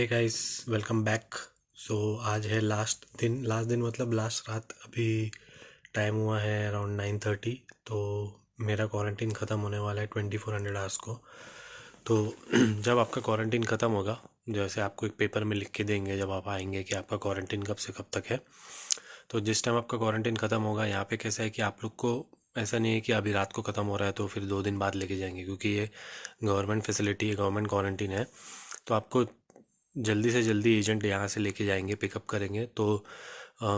हे guys, welcome back. So आज है last दिन मतलब लास्ट रात। अभी टाइम हुआ है अराउंड 9:30। तो मेरा क्वारंटीन ख़त्म होने वाला है 2400 आवर्स को। तो जब आपका क्वारंटीन ख़त्म होगा, जैसे आपको एक पेपर में लिख के देंगे जब आप आएंगे कि आपका क्वारंटीन कब से कब तक है। तो जिस टाइम आपका क्वारंटीन ख़त्म होगा, यहाँ पे कैसा है कि आप लोग को ऐसा नहीं है कि अभी रात को ख़त्म हो रहा है तो फिर 2 दिन बाद लेके जाएंगे, क्योंकि ये गवर्नमेंट फैसिलिटी है, गवर्नमेंट क्वारंटीन है। तो आपको जल्दी से जल्दी एजेंट यहाँ से लेके जाएंगे, पिकअप करेंगे। तो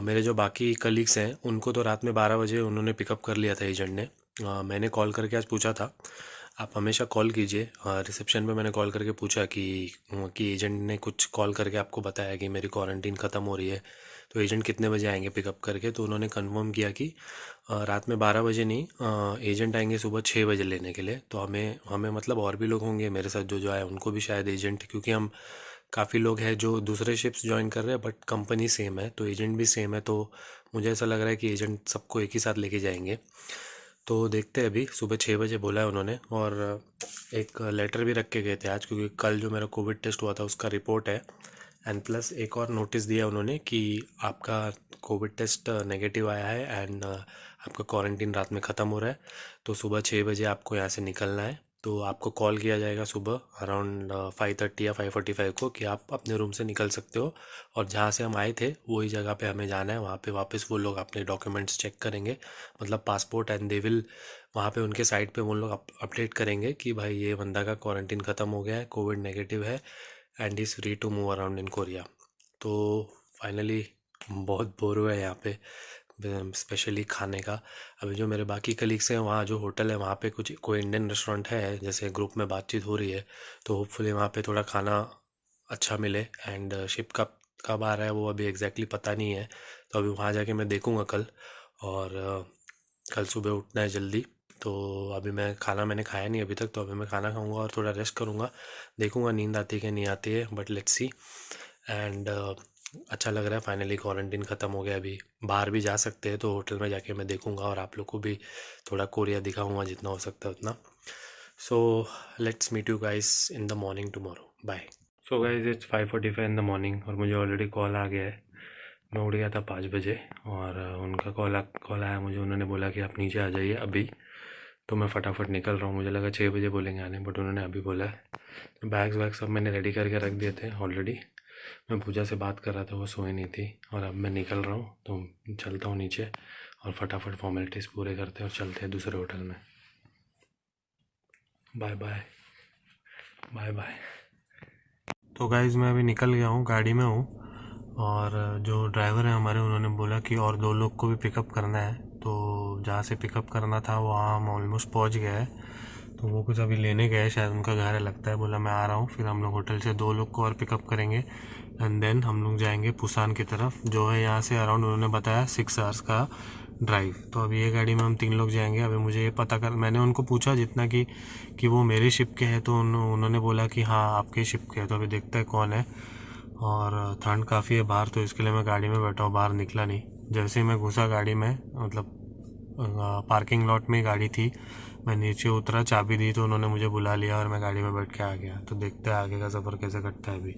मेरे जो बाकी कलीग्स हैं उनको तो रात में 12 बजे उन्होंने पिकअप कर लिया था एजेंट ने। मैंने कॉल करके आज पूछा था, आप हमेशा कॉल कीजिए। रिसेप्शन पे मैंने कॉल करके पूछा कि एजेंट ने कुछ कॉल करके आपको बताया कि मेरी क्वारंटीन ख़त्म हो रही है, तो एजेंट कितने बजे आएंगे पिकअप करके। तो उन्होंने कंफर्म किया कि रात में 12 बजे नहीं, एजेंट आएंगे सुबह 6 बजे लेने के लिए। तो हमें हमें मतलब और भी लोग होंगे मेरे साथ जो जो आए उनको भी शायद एजेंट, क्योंकि हम काफ़ी लोग हैं जो दूसरे शिप्स ज्वाइन कर रहे हैं, बट कंपनी सेम है तो एजेंट भी सेम है। तो मुझे ऐसा लग रहा है कि एजेंट सबको एक ही साथ लेके जाएंगे। तो देखते हैं, अभी सुबह 6 बजे बोला है उन्होंने। और एक लेटर भी रख के गए थे आज, क्योंकि कल जो मेरा कोविड टेस्ट हुआ था उसका रिपोर्ट है। एंड प्लस एक और नोटिस दिया उन्होंने कि आपका कोविड टेस्ट नेगेटिव आया है एंड आपका क्वारंटीन रात में ख़त्म हो रहा है। तो सुबह 6 बजे आपको यहाँ से निकलना है। तो आपको कॉल किया जाएगा सुबह अराउंड 5:30 या 5:45 को कि आप अपने रूम से निकल सकते हो। और जहाँ से हम आए थे वही जगह पे हमें जाना है। वहाँ पे वापस वो लोग अपने डॉक्यूमेंट्स चेक करेंगे, मतलब पासपोर्ट, एंड दे विल वहाँ पे उनके साइट पे वो लोग अपडेट करेंगे कि भाई ये बंदा का क्वारंटीन ख़त्म हो गया है, कोविड नेगेटिव है and is free to move around in Korea. तो फाइनली बहुत बोर हुआ है यहाँ पे, स्पेशली खाने का। अभी जो मेरे बाकी कलीग्स हैं वहाँ जो होटल है वहाँ पे कुछ कोई इंडियन रेस्टोरेंट है, जैसे ग्रुप में बातचीत हो रही है, तो होपफुली वहाँ पे थोड़ा खाना अच्छा मिले। एंड शिप कब कब आ रहा है वो अभी एग्जैक्टली पता नहीं है। तो अभी वहाँ जाके मैं देखूँगा कल। और कल सुबह उठना है जल्दी। तो अभी मैंने खाया नहीं अभी तक, तो अभी मैं खाना खाऊंगा और थोड़ा रेस्ट करूंगा। देखूंगा नींद आती है कि नहीं आती है, बट लेट्स सी। एंड अच्छा लग रहा है, फाइनली क्वारंटीन ख़त्म हो गया। अभी बाहर भी जा सकते हैं, तो होटल में जाके मैं देखूंगा और आप लोग को भी थोड़ा कोरिया दिखाऊंगा जितना हो सकता है उतना। So let's meet you guys in the morning tomorrow, bye. So guys, it's 5:45 in the morning और मुझे ऑलरेडी कॉल आ गया है। मैं उठ गया था 5 बजे और उनका कॉल आया मुझे। उन्होंने बोला कि आप नीचे आ जाइए अभी। तो मैं फटाफट निकल रहा हूँ। मुझे लगा 6 बजे बोलेंगे आने, बट उन्होंने अभी बोला है। तो बैग्स वैग सब मैंने रेडी करके रख दिए थे ऑलरेडी। मैं पूजा से बात कर रहा था, वो सोई नहीं थी। और अब मैं निकल रहा हूँ, तो चलता हूँ नीचे और फटाफट फॉर्मेलिटीज़ पूरे करते हैं और चलते हैं दूसरे होटल में। Bye bye, bye bye. तो गाइज़, मैं अभी निकल गया हूँ, गाड़ी में हूँ। और जो ड्राइवर है हमारे, उन्होंने बोला कि और 2 लोग को भी पिकअप करना है। तो जहाँ से पिकअप करना था वहाँ हम ऑलमोस्ट पहुँच गए हैं। तो वो कुछ अभी लेने गए, शायद उनका घर है लगता है। बोला मैं आ रहा हूँ, फिर हम लोग होटल से 2 लोग को और पिकअप करेंगे एंड देन हम लोग जाएंगे पुसान की तरफ, जो है यहाँ से अराउंड उन्होंने बताया 6 आवर्स का ड्राइव। तो अभी ये गाड़ी में हम 3 लोग जाएंगे। अभी मुझे ये पता कर, मैंने उनको पूछा जितना कि वो मेरे शिप के हैं, तो उन्होंने बोला कि हाँ आपके शिप के हैं। तो अभी देखते हैं कौन है। और ठंड काफ़ी है बाहर, तो इसके लिए मैं गाड़ी में बैठा हूँ, बाहर निकला नहीं। जैसे ही मैं घुसा गाड़ी में, मतलब पार्किंग लॉट में गाड़ी थी, मैं नीचे उतरा, चाबी दी तो उन्होंने मुझे बुला लिया और मैं गाड़ी में बैठ के आ गया। तो देखते हैं आगे का सफ़र कैसे कटता है अभी।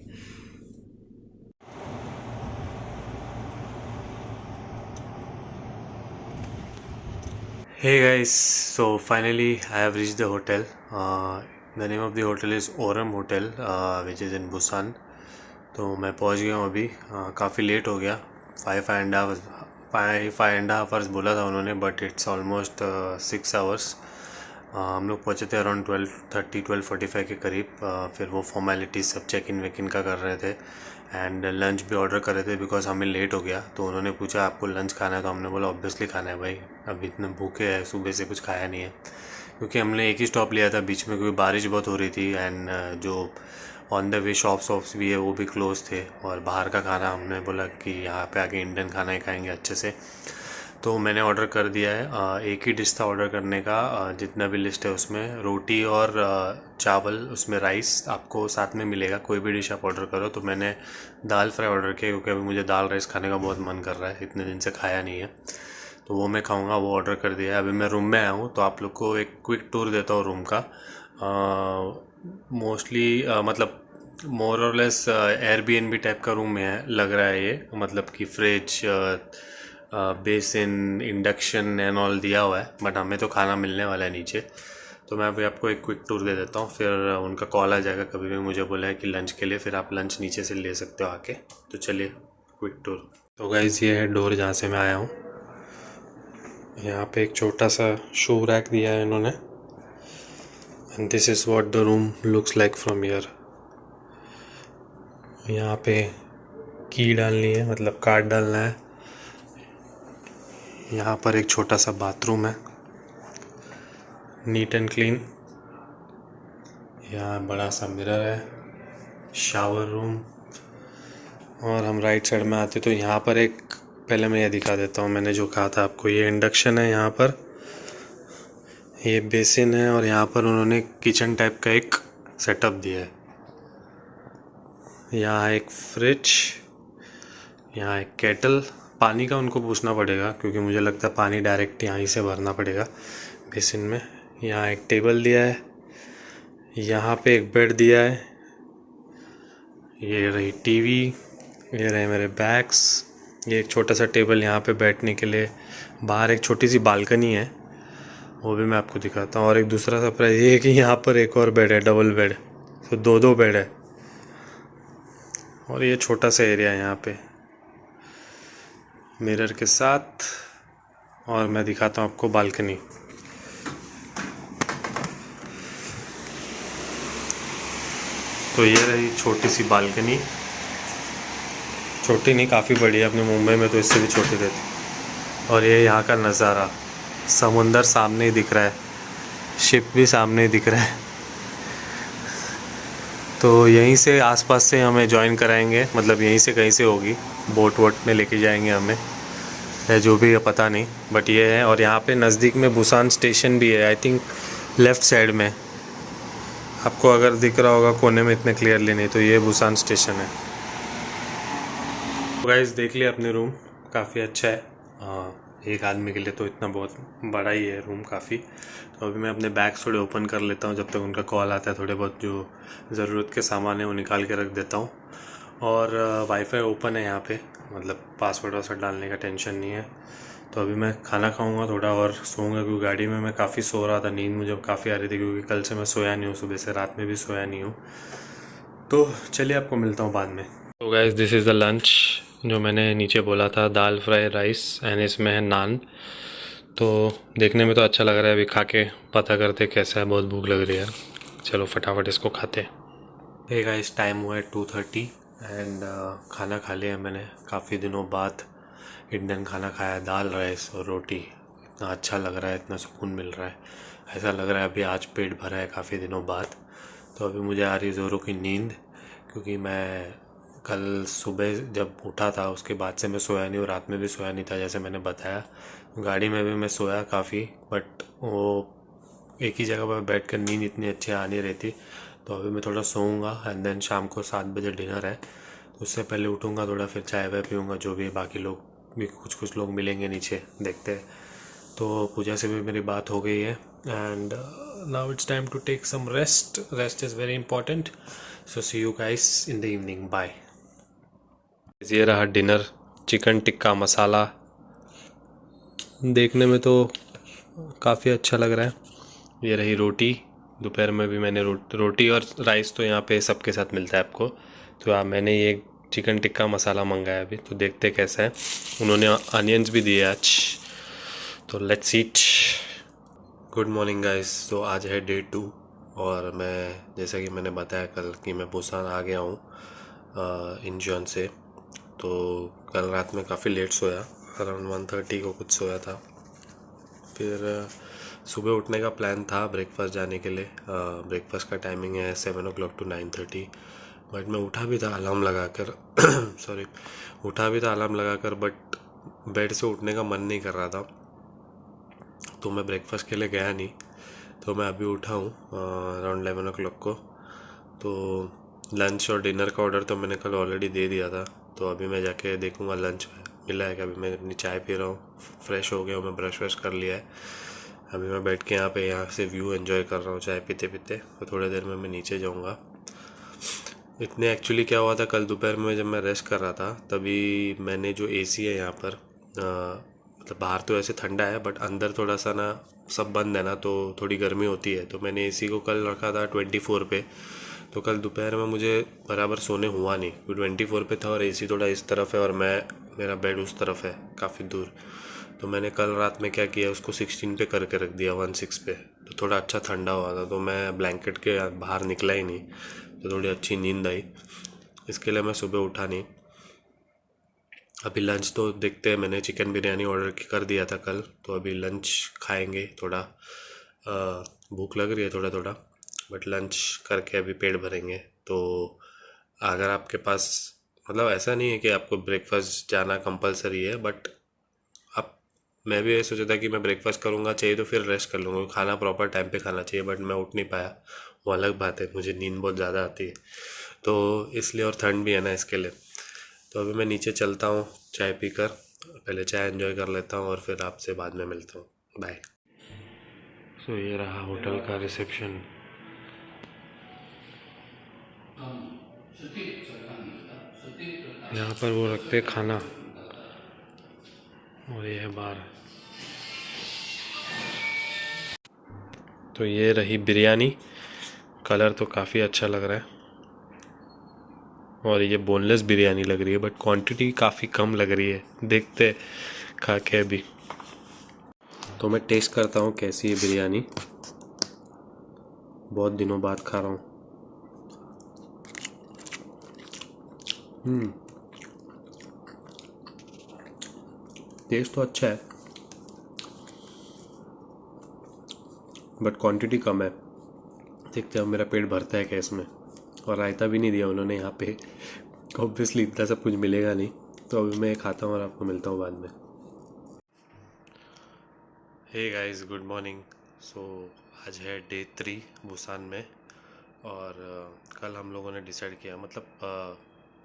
Hey guys, so finally I have reached the hotel. The name of the hotel is Orem Hotel, which is in Busan. तो मैं पहुंच गया हूँ अभी। काफ़ी लेट हो गया। 5.5 आवर्स बोला था उन्होंने, बट इट्स ऑलमोस्ट 6 आवर्स। हम लोग पहुँचे थे अराउंड 12:30 12:45 के करीब। फिर वो फॉर्मेलिटीज़ सब चेक इन वेक इन का कर रहे थे एंड लंच भी ऑर्डर कर रहे थे, बिकॉज हमें लेट हो गया। तो उन्होंने पूछा आपको लंच खाना है, तो हमने बोला ऑब्वियसली खाना है भाई, अभी इतने भूखे हैं, सुबह से कुछ खाया नहीं है। क्योंकि हमने एक ही स्टॉप लिया था बीच में, क्योंकि बारिश बहुत हो रही थी एंड जो ऑन द वे शॉप्स भी है वो भी क्लोज थे। और बाहर का खाना हमने बोला कि यहाँ पे आके इंडियन खाना ही खाएंगे अच्छे से। तो मैंने ऑर्डर कर दिया है। एक ही डिश था ऑर्डर करने का। जितना भी लिस्ट है उसमें रोटी और चावल, उसमें राइस आपको साथ में मिलेगा। कोई भी डिश आप ऑर्डर करो। तो मैंने दाल फ्राई ऑर्डर किया, क्योंकि अभी मुझे दाल राइस खाने का बहुत मन कर रहा है, इतने दिन से खाया नहीं है। तो वो मैं खाऊंगा, वो ऑर्डर कर दिया है। अभी मैं रूम में आया हूँ, तो आप लोग को एक क्विक टूर देता हूँ रूम का। मोस्टली मतलब मोर और लेस एयरबीएनबी टाइप का रूम है लग रहा है ये, मतलब कि fridge, basin, induction and all दिया हुआ है, बट हमें तो खाना मिलने वाला है नीचे। तो मैं अभी आपको एक क्विक टूर दे देता हूँ, फिर उनका कॉल आ जाएगा। कभी भी मुझे बोला है कि लंच के लिए, फिर आप लंच नीचे से ले सकते हो आके। तो चलिए क्विक टूर। तो गाइस ये है डोर जहाँ से मैं आया हूँ। यहाँ पे एक छोटा सा शू रैक दिया है इन्होंने, and this is what the room looks like from here. यहाँ पे की डालनी है, मतलब कार्ड डालना है। यहाँ पर एक छोटा सा बाथरूम है, नीट एंड क्लीन। यहाँ बड़ा सा मिरर है, शावर रूम। और हम राइट साइड में आते तो यहाँ पर एक, पहले मैं ये दिखा देता हूँ, मैंने जो कहा था आपको, ये इंडक्शन है, यहाँ पर ये बेसिन है, और यहाँ पर उन्होंने किचन टाइप का एक सेटअप दिया है। यहाँ एक फ्रिज, यहाँ एक केटल। पानी का उनको पूछना पड़ेगा, क्योंकि मुझे लगता है पानी डायरेक्ट यहाँ से भरना पड़ेगा बेसिन में। यहाँ एक टेबल दिया है, यहाँ पे एक बेड दिया है, ये रही टीवी, ये रहे मेरे बैग्स, ये एक छोटा सा टेबल यहाँ पे बैठने के लिए। बाहर एक छोटी सी बालकनी है, वो भी मैं आपको दिखाता हूँ। और एक दूसरा सरप्राइज ये है कि यहाँ पर एक और बेड है, डबल बेड, तो दो बेड है। और ये छोटा सा एरिया है यहाँ पे मिरर के साथ। और मैं दिखाता हूँ आपको बालकनी। तो ये रही छोटी सी बालकनी, छोटी नहीं काफ़ी बड़ी है, अपने मुंबई में तो इससे भी छोटी रहती। और ये यहाँ का नज़ारा, समुंदर सामने ही दिख रहा है, शिप भी सामने ही दिख रहा है। तो यहीं से आसपास से हमें ज्वाइन कराएंगे, मतलब यहीं से कहीं से होगी, बोट वोट में लेके जाएंगे हमें, है जो भी है पता नहीं, बट ये है। और यहाँ पे नज़दीक में बुसान स्टेशन भी है, आई थिंक लेफ़्ट साइड में, आपको अगर दिख रहा होगा कोने में, इतने क्लियरली नहीं, तो ये बुसान स्टेशन है। तो गाइस देख लिया अपने रूम, काफ़ी अच्छा है। एक आदमी के लिए तो इतना बहुत बड़ा ही है रूम काफ़ी। तो अभी मैं अपने बैग्स थोड़े ओपन कर लेता हूँ, जब तक उनका कॉल आता है। थोड़े बहुत जो ज़रूरत के सामान है वो निकाल के रख देता हूँ। और वाईफाई ओपन है यहाँ पे, मतलब पासवर्ड वासवर्ड डालने का टेंशन नहीं है। तो अभी मैं खाना खाऊंगा थोड़ा और सोऊंगा, क्योंकि गाड़ी में मैं काफ़ी सो रहा था, नींद मुझे काफ़ी आ रही थी, क्योंकि कल से मैं सोया नहीं हूँ, सुबह से रात में भी सोया नहीं हूँ। तो चलिए आपको मिलता हूँ बाद में। तो guys this is the lunch जो मैंने नीचे बोला था, दाल फ्राई राइस, एंड इसमें है नान। तो देखने में तो अच्छा लग रहा है, अभी खा के पता करते कैसा है, बहुत भूख लग रही है। चलो फटाफट इसको खाते हैं। हे गाइस टाइम हुआ है 2:30 एंड खाना खा लिया मैंने। काफ़ी दिनों बाद इंडियन खाना खाया, दाल राइस और रोटी। इतना अच्छा लग रहा है, इतना सुकून मिल रहा है, ऐसा लग रहा है अभी आज पेट भरा है काफ़ी दिनों बाद। तो अभी मुझे आ रही ज़ोरों की नींद, क्योंकि मैं कल सुबह जब उठा था उसके बाद से मैं सोया नहीं, और रात में भी सोया नहीं था, जैसे मैंने बताया। गाड़ी में भी मैं सोया काफ़ी, बट वो एक ही जगह पर बैठ कर नींद इतनी अच्छी आ नहीं रही थी। तो अभी मैं थोड़ा सोऊंगा, एंड देन शाम को 7 बजे डिनर है, तो उससे पहले उठूँगा थोड़ा, फिर चाय वाय पीऊँगा, जो भी बाकी लोग भी कुछ लोग मिलेंगे नीचे, देखते हैं। तो पूजा से भी मेरी बात हो गई है, and now it's time to take some rest. Rest is very important. So see you guys in the evening, bye. ये रहा डिनर, चिकन टिक्का मसाला। देखने में तो काफ़ी अच्छा लग रहा है। ये रही रोटी, दोपहर में भी मैंने रोटी और राइस तो यहाँ पे सबके साथ मिलता है आपको। तो मैंने ये चिकन टिक्का मसाला मंगाया अभी, तो देखते कैसा है। उन्होंने अनियंस भी दिए आज, तो let's eat. Good morning guys. तो आज है डे 2, और मैं जैसा कि मैंने बताया कल कि मैं बुसान आ गया हूँ इंजॉन से। तो कल रात में काफ़ी लेट सोया, अराउंड 1:30 को कुछ सोया था। फिर सुबह उठने का प्लान था ब्रेकफास्ट जाने के लिए। ब्रेकफास्ट का टाइमिंग है 7 o'clock to 9:30, बट मैं उठा भी था अलार्म लगा कर सॉरी, उठा भी था अलार्म लगा कर, बट बेड से उठने का मन नहीं कर रहा था, तो मैं ब्रेकफास्ट के लिए गया नहीं। तो मैं अभी उठा हूँ अराउंड 11 o'clock को। तो लंच और डिनर का ऑर्डर तो मैंने कल ऑलरेडी दे दिया था, तो अभी मैं जाके देखूँगा लंच मिला है कि। अभी मैं अपनी चाय पी रहा हूँ, फ्रेश हो गया हूँ, मैं ब्रश व्रश कर लिया है। अभी मैं बैठ के यहाँ से व्यू एंजॉय कर रहा हूँ चाय पीते पीते। तो थोड़ी देर में मैं नीचे जाऊँगा। इतने एक्चुअली क्या हुआ था, कल दोपहर में जब मैं रेस्ट कर रहा था तभी मैंने जो एसी है यहाँ पर, मतलब बाहर तो ऐसे ठंडा है बट अंदर थोड़ा सा ना सब बंद है ना, तो थोड़ी गर्मी होती है। तो मैंने एसी को कल रखा था 24 पे। तो कल दोपहर में मुझे बराबर सोने हुआ नहीं, क्योंकि 24 पे था और एसी थोड़ा इस तरफ है और मेरा बेड उस तरफ है काफ़ी दूर। तो मैंने कल रात में क्या किया, उसको 16 पे करके रख दिया, 16 पे। तो थोड़ा अच्छा ठंडा हुआ था, तो मैं ब्लैंकेट के बाहर निकला ही नहीं। तो थोड़ी अच्छी नींद आई, इसके लिए मैं सुबह उठा नहीं। अभी लंच तो देखते हैं, मैंने चिकन बिरयानी ऑर्डर कर दिया था कल, तो अभी लंच खाएंगे। थोड़ा भूख लग रही है थोड़ा थोड़ा, बट लंच करके अभी पेट भरेंगे। तो अगर आपके पास, मतलब ऐसा नहीं है कि आपको ब्रेकफास्ट जाना कंपलसरी है, बट आप, मैं भी ये सोचा था कि मैं ब्रेकफास्ट करूँगा, चाहिए तो फिर रेस्ट कर लूँगा। खाना प्रॉपर टाइम पे खाना चाहिए, बट मैं उठ नहीं पाया। वो अलग बात है, मुझे नींद बहुत ज़्यादा आती है तो इसलिए, और ठंड भी है ना इसके लिए। तो अभी मैं नीचे चलता हूँ चाय पीकर, पहले चाय एंजॉय कर लेता हूँ और फिर आपसे बाद में मिलता हूँ। बाय। सो ये रहा होटल का रिसेप्शन। यहाँ पर वो रखते खाना, और ये है बार। तो ये रही बिरयानी, कलर तो काफ़ी अच्छा लग रहा है, और ये बोनलेस बिरयानी लग रही है, बट क्वांटिटी काफ़ी कम लग रही है। देखते खा के अभी। तो मैं टेस्ट करता हूँ कैसी है बिरयानी, बहुत दिनों बाद खा रहा हूँ। टेस्ट तो अच्छा है, बट क्वांटिटी कम है। देखते हैं मेरा पेट भरता है क्या इसमें। और रायता भी नहीं दिया उन्होंने यहाँ पे, ऑब्वियसली इतना सब कुछ मिलेगा नहीं। तो अभी मैं खाता हूँ और आपको मिलता हूँ बाद में। Hey guys, good morning. So आज है डे 3 बुसान में, और कल हम लोगों ने डिसाइड किया, मतलब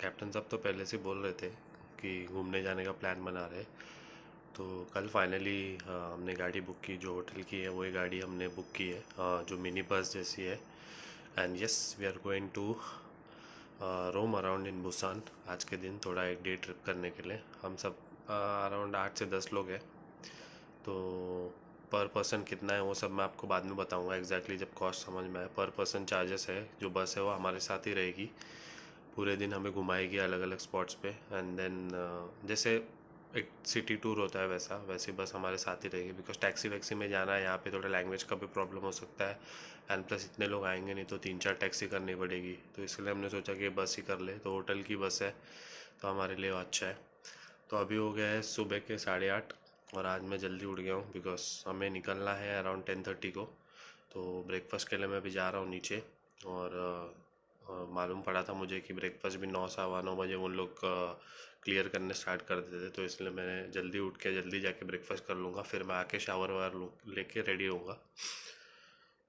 कैप्टन साहब तो पहले से बोल रहे थे कि घूमने जाने का प्लान बना रहे। तो कल फाइनली हमने गाड़ी बुक की, जो होटल की है वही गाड़ी हमने बुक की है, जो मिनी बस जैसी है। And yes, we are going to roam around in Busan. आज के दिन थोड़ा एक डे ट्रिप करने के लिए हम सब अराउंड 8 से 10 लोग हैं। तो पर पर्सन कितना है वो सब मैं आपको बाद में बताऊंगा एग्जैक्टली जब कॉस्ट समझ में आए। पर पर्सन चार्जेस है, जो बस है वो हमारे साथ ही रहेगी, पूरे दिन हमें घुमाएगी अलग अलग स्पॉट्स पे। एंड देन जैसे एक सिटी टूर होता है वैसे बस हमारे साथ ही रहेगी, बिकॉज टैक्सी वैक्सी में जाना है यहाँ पे थोड़ा लैंग्वेज का भी प्रॉब्लम हो सकता है। एंड प्लस इतने लोग आएंगे नहीं, तो 3-4 टैक्सी करनी पड़ेगी। तो इसलिए हमने सोचा कि बस ही कर ले, तो होटल की बस है तो हमारे लिए अच्छा है। तो अभी हो गया है सुबह के 8:30, और आज मैं जल्दी उठ गया हूँ बिकॉज हमें निकलना है अराउंड 10:30 को। तो ब्रेकफास्ट के लिए मैं अभी जा रहा हूँ नीचे, और मालूम पड़ा था मुझे कि ब्रेकफास्ट भी 9 सवा 9 बजे उन लोग क्लियर करने स्टार्ट कर देते। तो इसलिए मैंने जल्दी उठ के जल्दी जाके ब्रेकफास्ट कर लूँगा, फिर मैं आके शावर वावर लेके रेडी होऊंगा।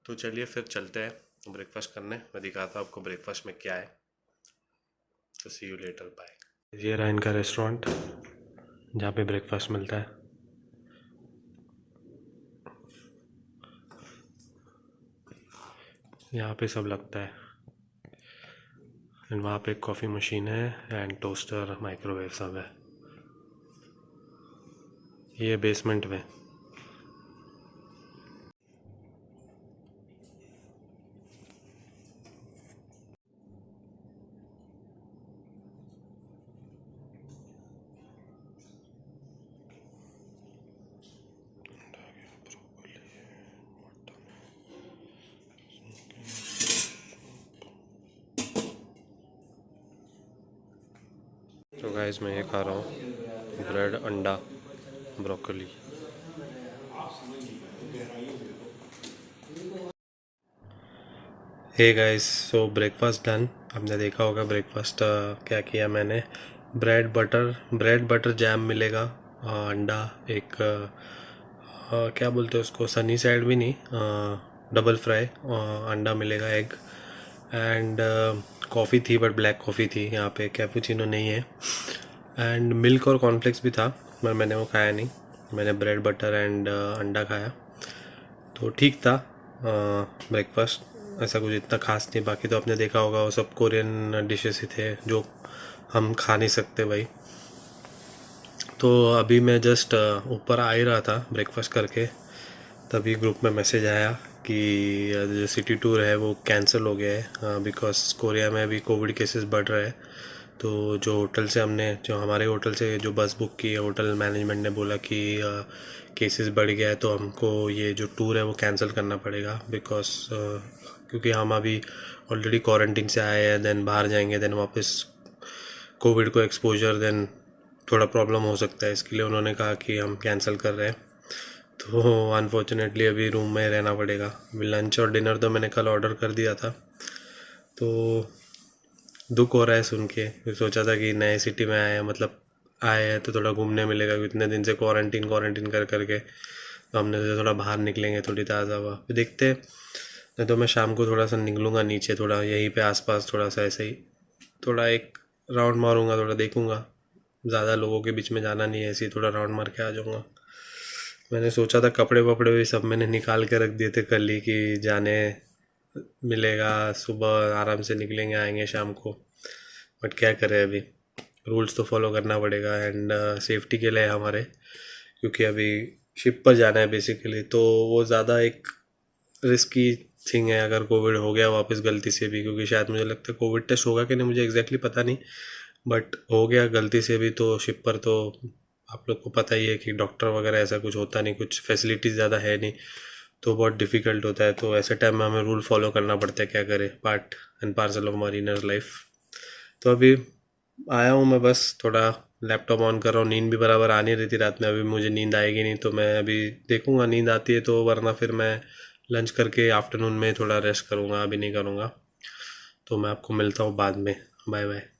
तो चलिए फिर चलते हैं ब्रेकफास्ट करने, मैं दिखाता हूँ आपको ब्रेकफास्ट में क्या है। तो सी यू लेटर, बाय। ये रहा इनका रेस्टोरेंट जहाँ पे ब्रेकफास्ट मिलता है। यहाँ पे सब लगता है, एंड वहाँ पे एक कॉफ़ी मशीन है एंड टोस्टर माइक्रोवेव सब है। ये बेसमेंट में। तो गाइस मैं ये खा रहा हूँ ब्रेड, अंडा, broccoli. Hey guys, so breakfast done. आपने देखा होगा ब्रेकफास्ट क्या किया मैंने। ब्रेड बटर जैम मिलेगा, अंडा एक, क्या बोलते हैं उसको, सनी साइड भी नहीं, डबल फ्राई अंडा मिलेगा, एग, एंड कॉफ़ी थी बट ब्लैक कॉफ़ी थी, यहाँ पे कैपुचिनो नहीं है। एंड मिल्क और कॉर्नफ्लेक्स भी था, पर मैंने वो खाया नहीं। मैंने ब्रेड बटर एंड अंडा खाया, तो ठीक था ब्रेकफास्ट। ऐसा कुछ इतना खास नहीं। बाकी तो आपने देखा होगा वो सब कोरियन डिशेस ही थे जो हम खा नहीं सकते भाई। तो अभी मैं जस्ट ऊपर आ ही रहा था ब्रेकफास्ट करके, तभी ग्रुप में मैसेज आया कि जो सिटी टूर है वो कैंसिल हो गया है बिकॉज कोरिया में अभी कोविड केसेस बढ़ रहे हैं। तो जो होटल से हमने जो हमारे होटल से जो बस बुक की है, होटल मैनेजमेंट ने बोला कि केसेस बढ़ गया है तो हमको ये जो टूर है वो कैंसिल करना पड़ेगा। बिकॉज क्योंकि हम अभी ऑलरेडी क्वारंटीन से आए हैं, देन बाहर जाएंगे, देन वापस कोविड को एक्सपोजर, देन थोड़ा प्रॉब्लम हो सकता है। इसके लिए उन्होंने कहा कि हम कैंसिल कर रहे हैं। तो अनफॉर्चुनेटली अभी रूम में रहना पड़ेगा। लंच और डिनर तो मैंने कल ऑर्डर कर दिया था। तो दुख हो रहा है सुन के। फिर सोचा था कि नए सिटी में आए हैं, मतलब आए हैं तो थोड़ा घूमने मिलेगा। इतने दिन से क्वारंटीन क्वारंटीन कर करके तो हमने सोचा थोड़ा बाहर निकलेंगे, थोड़ी ताज़ा हवा। फिर देखते हैं, नहीं तो मैं शाम को थोड़ा सा निकलूँगा नीचे, थोड़ा यहीं पे आसपास थोड़ा सा ऐसे ही थोड़ा एक राउंड मारूंगा, थोड़ा देखूंगा। ज़्यादा लोगों के बीच में जाना नहीं है, ऐसे ही थोड़ा राउंड मार के आ जाऊँगा। मैंने सोचा था कपड़े वपड़े भी सब मैंने निकाल के रख दिए थे कल ही कि जाने मिलेगा, सुबह आराम से निकलेंगे आएंगे शाम को। बट क्या करें, अभी रूल्स तो फॉलो करना पड़ेगा एंड सेफ्टी के लिए हमारे, क्योंकि अभी शिप पर जाना है बेसिकली। तो वो ज़्यादा एक रिस्की थिंग है अगर कोविड हो गया वापस गलती से भी, क्योंकि शायद मुझे लगता है कोविड टेस्ट होगा कि नहीं मुझे एग्जैक्टली पता नहीं, बट हो गया गलती से भी तो शिप पर तो आप लोग को पता ही है कि डॉक्टर वगैरह ऐसा कुछ होता नहीं, कुछ फैसिलिटीज़ ज़्यादा है नहीं, तो बहुत डिफ़िकल्ट होता है। तो ऐसे टाइम में हमें रूल फॉलो करना पड़ता है, क्या करें, part and parcel of Mariner life. तो अभी आया हूँ मैं, बस थोड़ा लैपटॉप ऑन कर रहा हूँ। नींद भी बराबर आ नहीं रही थी रात में, अभी मुझे नींद आएगी नहीं तो मैं अभी देखूँगा नींद आती है तो, वरना फिर मैं लंच करके आफ्टरनून में थोड़ा रेस्ट करूँगा, अभी नहीं करूँगा। तो मैं आपको मिलता हूँ बाद में। Bye bye.